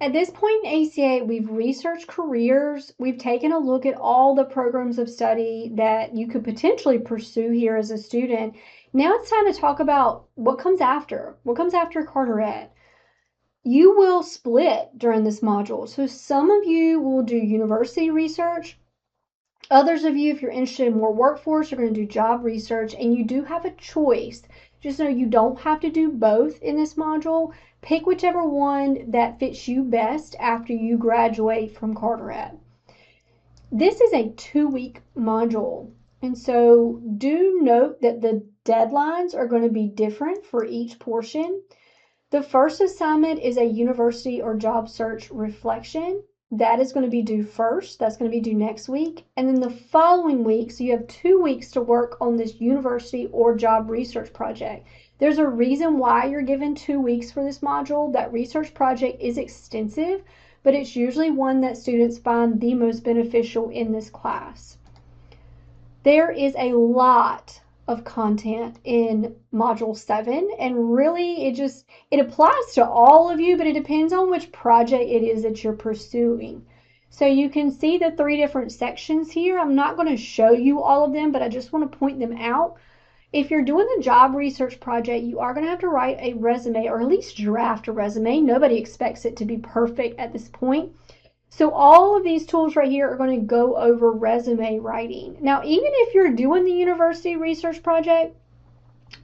At this point in ACA, we've researched careers. We've taken a look at all the programs of study that you could potentially pursue here as a student. Now it's time to talk about what comes after. What comes after Carteret? You will split during this module. So some of you will do university research. Others of you, if you're interested in more workforce, are going to do job research, and you do have a choice. Just know you don't have to do both in this module. Pick whichever one that fits you best after you graduate from Carteret. This is a 2-week module, and so do note that the deadlines are going to be different for each portion. The first assignment is a university or job search reflection. That is going to be due first. That's going to be due next week. And then the following week, so you have 2 weeks to work on this university or job research project. There's a reason why you're given 2 weeks for this module. That research project is extensive, but it's usually one that students find the most beneficial in this class. There is a lot of content in module 7, and really it applies to all of you, but it depends on which project it is that you're pursuing. So you can see the 3 different sections here. I'm not going to show you all of them, but I just want to point them out. If you're doing the job research project, you are going to have to write a resume, or at least draft a resume. Nobody expects it to be perfect at this point. So all of these tools right here are going to go over resume writing. Now, even if you're doing the university research project,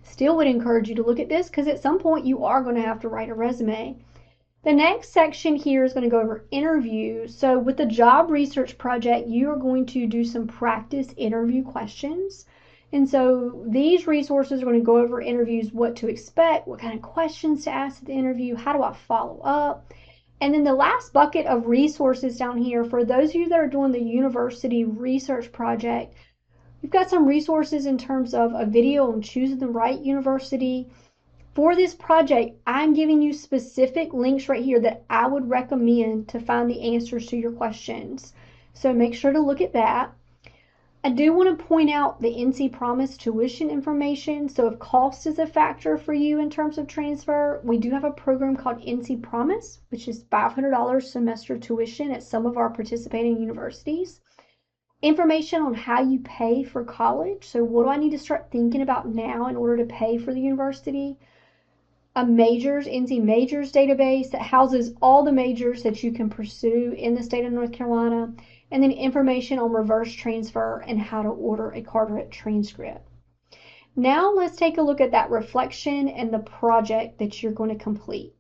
still would encourage you to look at this, because at some point you are going to have to write a resume. The next section here is going to go over interviews. So with the job research project, you are going to do some practice interview questions. And so these resources are going to go over interviews, what to expect, what kind of questions to ask at the interview, how do I follow up. And then the last bucket of resources down here, for those of you that are doing the university research project, we've got some resources in terms of a video on choosing the right university. For this project, I'm giving you specific links right here that I would recommend to find the answers to your questions. So make sure to look at that. I do want to point out the NC Promise tuition information. So if cost is a factor for you in terms of transfer, we do have a program called NC Promise, which is $500 semester tuition at some of our participating universities. Information on how you pay for college. So what do I need to start thinking about now in order to pay for the university? A majors, NC Majors database that houses all the majors that you can pursue in the state of North Carolina, and then information on reverse transfer and how to order a Carteret transcript. Now let's take a look at that reflection and the project that you're going to complete.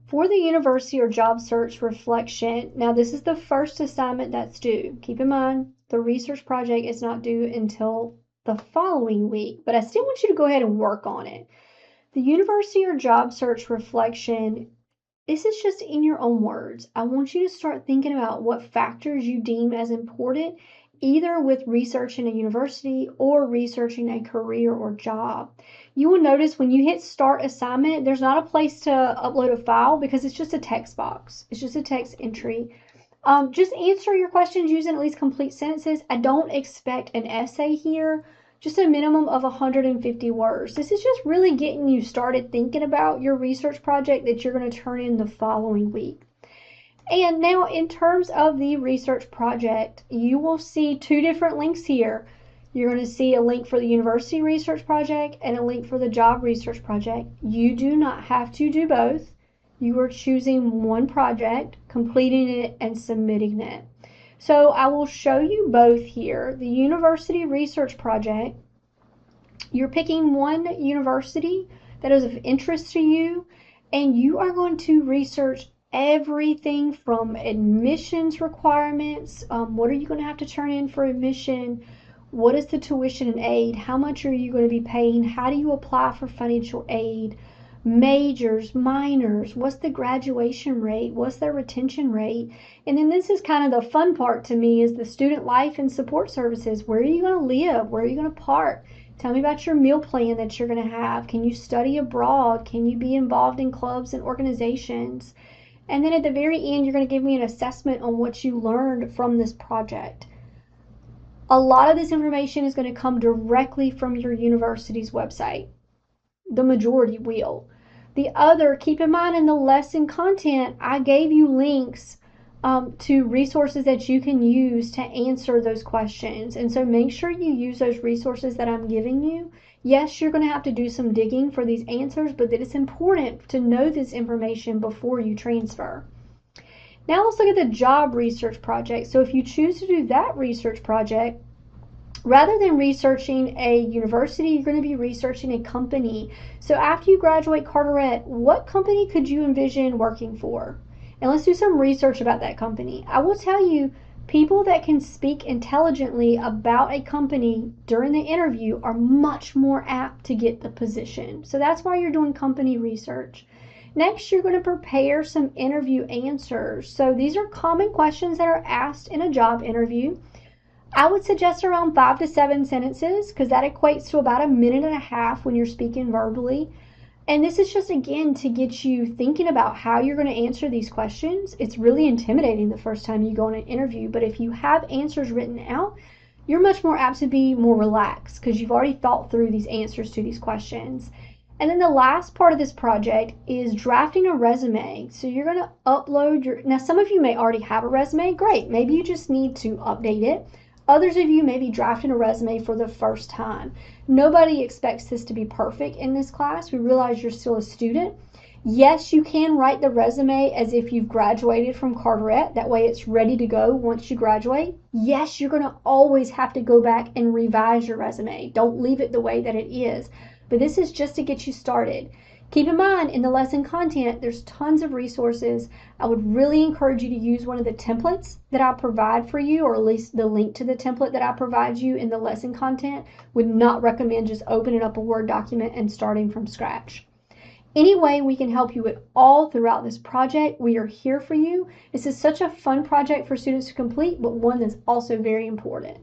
For the university or job search reflection, now this is the first assignment that's due. Keep in mind, the research project is not due until the following week, but I still want you to go ahead and work on it. The university or job search reflection, this is just in your own words. I want you to start thinking about what factors you deem as important, either with researching a university or researching a career or job. You will notice when you hit start assignment, there's not a place to upload a file because it's just a text box. It's just a text entry. Just answer your questions using at least complete sentences. I don't expect an essay here. Just a minimum of 150 words. This is just really getting you started thinking about your research project that you're going to turn in the following week. And now in terms of the research project, you will see 2 different links here. You're going to see a link for the university research project and a link for the job research project. You do not have to do both. You are choosing one project, completing it, and submitting it. So I will show you both here. The university research project, you're picking one university that is of interest to you, and you are going to research everything from admissions requirements. What are you going to have to turn in for admission? What is the tuition and aid? How much are you going to be paying? How do you apply for financial aid? Majors, minors, what's the graduation rate, what's their retention rate? And then this is kind of the fun part to me, is the student life and support services. Where are you going to live? Where are you going to park? Tell me about your meal plan that you're going to have. Can you study abroad? Can you be involved in clubs and organizations? And then at the very end, you're going to give me an assessment on what you learned from this project. A lot of this information is going to come directly from your university's website. The majority will. The other, keep in mind in the lesson content, I gave you links to resources that you can use to answer those questions. And so make sure you use those resources that I'm giving you. Yes, you're going to have to do some digging for these answers, but that it's important to know this information before you transfer. Now let's look at the job research project. So if you choose to do that research project, rather than researching a university, you're going to be researching a company. So after you graduate Carteret, what company could you envision working for? And let's do some research about that company. I will tell you, people that can speak intelligently about a company during the interview are much more apt to get the position. So that's why you're doing company research. Next, you're going to prepare some interview answers. So these are common questions that are asked in a job interview. I would suggest around 5 to 7 sentences because that equates to about 1.5 minutes when you're speaking verbally. And this is just, again, to get you thinking about how you're going to answer these questions. It's really intimidating the first time you go on an interview, but if you have answers written out, you're much more apt to be more relaxed because you've already thought through these answers to these questions. And then the last part of this project is drafting a resume. So you're going to upload your, now some of you may already have a resume, great. Maybe you just need to update it. Others of you may be drafting a resume for the first time. Nobody expects this to be perfect in this class. We realize you're still a student. Yes, you can write the resume as if you've graduated from Carteret. That way it's ready to go once you graduate. Yes, you're going to always have to go back and revise your resume. Don't leave it the way that it is. But this is just to get you started. Keep in mind, in the lesson content, there's tons of resources. I would really encourage you to use one of the templates that I provide for you, or at least the link to the template that I provide you in the lesson content. Would not recommend just opening up a Word document and starting from scratch. Any way we can help you at all throughout this project, we are here for you. This is such a fun project for students to complete, but one that's also very important.